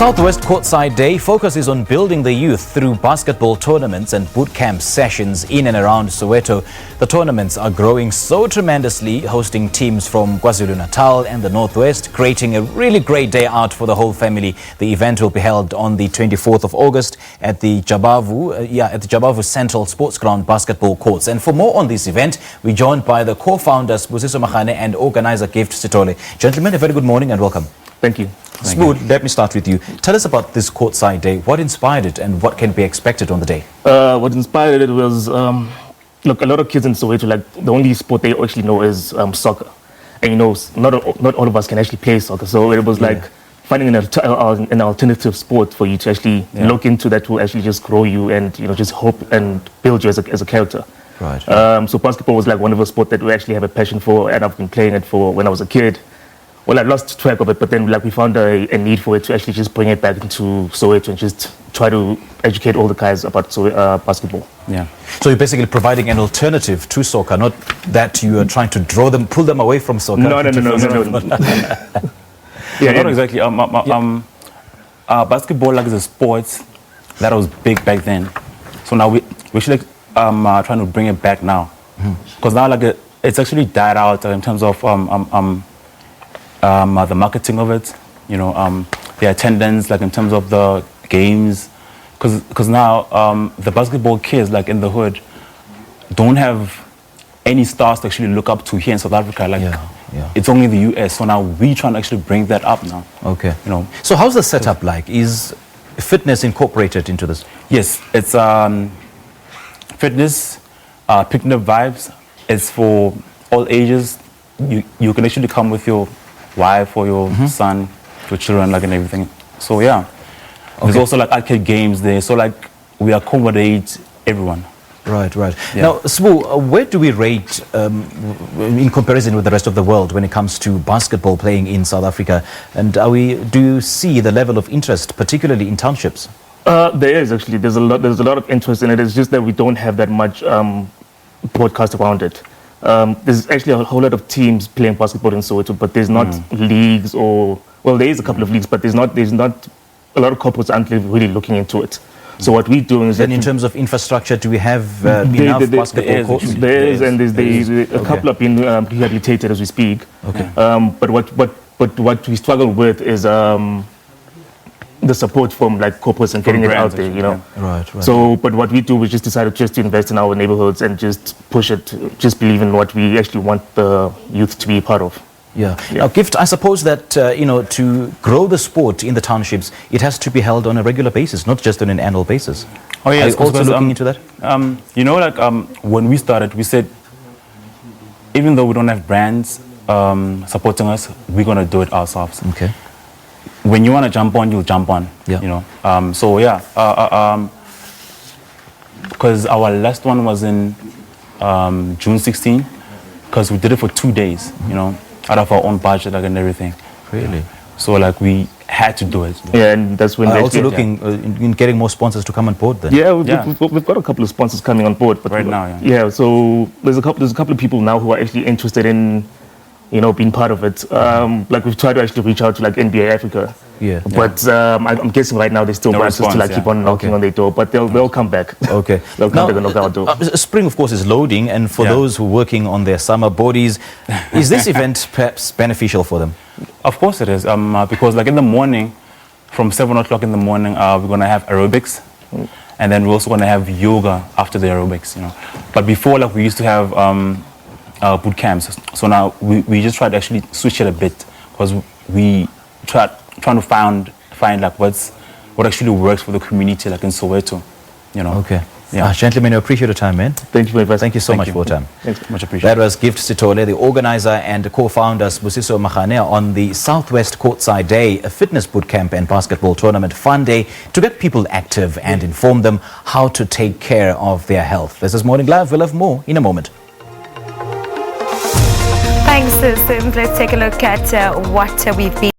South-West Courtside Day focuses on building the youth through basketball tournaments and bootcamp sessions in and around Soweto. The tournaments are growing so tremendously, hosting teams from KwaZulu-Natal and the North-West, creating a really great day out for the whole family. The event will be held on the 24th of August at the Jabavu Central Sports Ground basketball courts. And for more on this event, we're joined by the co-founders Sibusiso Magane and organizer Gift Sithole. Gentlemen, a very good morning and welcome. Thank you. Spood, let me start with you. Tell us about this Courtside Day. What inspired it and what can be expected on the day? What inspired it was, look, a lot of kids in Soweto, like, the only sport they actually know is soccer. And, you know, not all of us can actually play soccer. So it was like finding an alternative sport for you to actually look into that will actually just grow you and, you know, just hope and build you as a character. Right. So basketball was like one of the sports that we actually have a passion for, and I've been playing it for when I was a kid. Well, I lost track of it, but then like we found a need for it to actually just bring it back into Soweto and just try to educate all the guys about basketball. Yeah. So you're basically providing an alternative to soccer, not that you are trying to pull them away from soccer. No. Yeah, not exactly. Basketball like is a sport that was big back then. So now we should trying to bring it back now, because now like it's actually died out in terms of the marketing of it, you know, the attendance, like in terms of the games, because now the basketball kids, like in the hood, don't have any stars to actually look up to here in South Africa. Like, it's only the US. So now we trying to actually bring that up now. Okay. You know. So how's the setup like? Is fitness incorporated into this? Yes, it's fitness, picnic vibes. It's for all ages. You can actually come with your wife or your son, your children, like, and everything. So yeah, there's also like arcade games there. So like we accommodate everyone. Right. Yeah. Now, Sbu, where do we rate in comparison with the rest of the world when it comes to basketball playing in South Africa? And do you see the level of interest, particularly in townships? There is actually. There's a lot of interest in it. It's just that we don't have that much broadcast around it. There's actually a whole lot of teams playing basketball in Soweto, but there's not leagues or, well, there is a couple of leagues, but there's not a lot of corporates aren't really looking into it. So what we're doing is then in terms of infrastructure, do we have enough basketball courts? There is, and there's a couple have been rehabilitated as we speak. Okay. But what we struggle with is the support from like corporates and getting it out there, you know. Right. So, but what we do, we just decided just to invest in our neighborhoods and just push it, just believe in what we actually want the youth to be a part of. Yeah. Now, Gift, I suppose that, you know, to grow the sport in the townships, it has to be held on a regular basis, not just on an annual basis. Oh, yes. Are you also looking into that? You know, like when we started, we said, even though we don't have brands supporting us, we're going to do it ourselves. Okay. When you want to jump on, you'll jump on. Yeah. You know. So yeah, because our last one was in June 16, because we did it for 2 days. You know, out of our own budget, like, and everything. Really? So like we had to do it. Yeah, and that's when we're also looking in getting more sponsors to come on board then. Yeah, we've got a couple of sponsors coming on board. But right now, so there's a couple of people now who are actually interested in, you know, being part of it. Like we've tried to actually reach out to like NBA Africa. Yeah. But I'm guessing right now they still want us to like keep on knocking on their door, but they'll come back. Okay. They'll come back and knock on our door. Spring, of course, is loading, and for those who are working on their summer bodies, is this event perhaps beneficial for them? Of course it is, because like in the morning, from 7 o'clock in the morning, we're going to have aerobics, and then we're also going to have yoga after the aerobics, you know. But before, like, we used to have boot camps. So now we just try to actually switch it a bit, because we trying to find like what actually works for the community, like in Soweto, you know. Okay. Yeah. Gentlemen, I appreciate your time, man. Thank you very much. Thank you so much for your time. Thanks. Much appreciated. That was Gift Sithole, the organizer and co-founder Sibusiso Magane, on the South-West Courtside Day, a fitness bootcamp and basketball tournament fun day to get people active and inform them how to take care of their health. This is Morning Live. We'll have more in a moment. Thanks, Sim. Let's take a look at what we've been